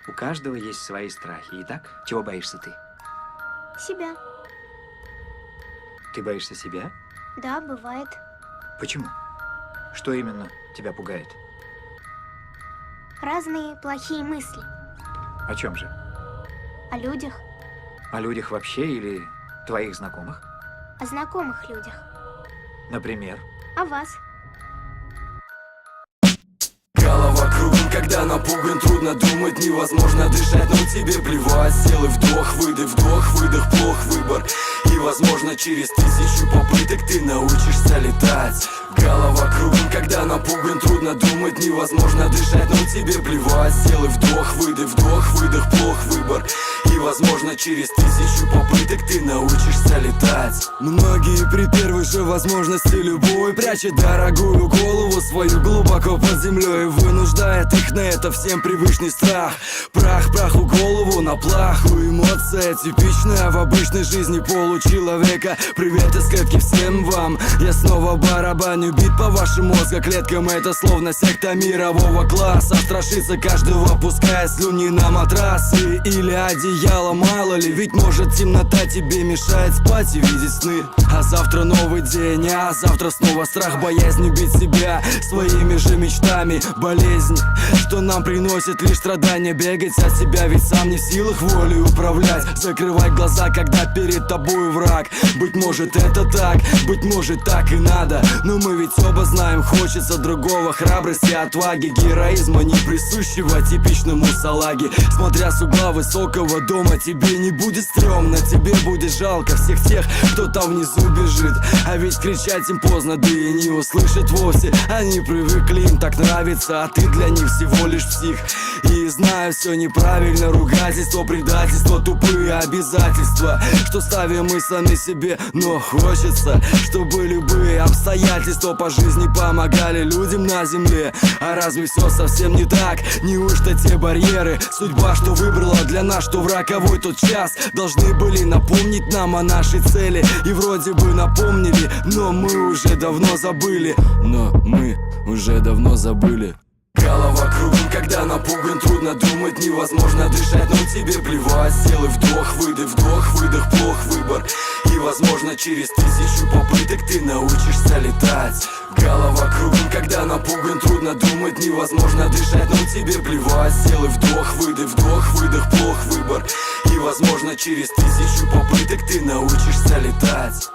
У каждого есть свои страхи. Итак, чего боишься ты? Себя. Ты боишься себя? Да, бывает. Почему? Что именно тебя пугает? Разные плохие мысли. О чем же? О людях, О людях вообще или твоих знакомых? о знакомых людях, Например? о вас. Голова кругом, когда напуган, трудно думать, невозможно дышать, но тебе плевать. Сделай вдох, выдох, плох выбор. И возможно через 1000 попыток ты научишься летать. Голова кругом, когда напуган, трудно думать, невозможно дышать, но тебе плевать. Сделай вдох, выдох, плох выбор. И возможно через 1000 попыток ты научишься летать. Многие при первой же возможности любой прячет дорогую голову свою глубоко под землей, вынуждает их на это всем привычный страх. Прах праху голову на плаху. Эмоция типичная в обычной жизни получеловека. Привет из клетки всем вам. Я снова барабаню бит по вашим мозгоклеткам. Это словно секта мирового класса. Страшится каждого, пуская слюни на матрасы или одеяло. Мало ли, ведь может темнота тебе мешает спать и видеть сны. А завтра новый день, а завтра снова страх, боязнь убить себя своими же мечтами. Болезнь, что нам приносит лишь страдания. Бегать от себя, ведь сам не в силах волей управлять. Закрывать глаза, когда перед тобой враг. Быть может это так, быть может так и надо. Но мы ведь оба знаем, хочется другого. Храбрости, отваги, героизма, не присущего типичному салаге. Смотря с угла высокого дома, тебе не будет стрёмно, тебе будет жалко всех тех, кто там внизу бежит. А ведь кричать им поздно, да и не услышат вовсе. Они привыкли, им так нравится, а ты для них всего лишь псих. И знаю, все неправильно, ругательство, предательство, тупые обязательства, что ставим мы сами себе. Но хочется, чтобы любые обстоятельства по жизни помогали людям на земле. А разве все совсем не так? Неужто те барьеры, судьба, что выбрала для нас, что в роковой тот час, должны были напомнить нам о нашей цели? И вроде бы напомнили, но мы уже давно забыли. Голова кругом, когда напуган, трудно думать, невозможно дышать, но тебе плевать. Сделай вдох, выдох, плох выбор. И возможно через 1000 попыток ты научишься летать. Голова кругом, когда напуган, трудно думать, невозможно дышать, но тебе плевать. Сделай вдох, выдох, плох выбор. И возможно через 1000 попыток ты научишься летать.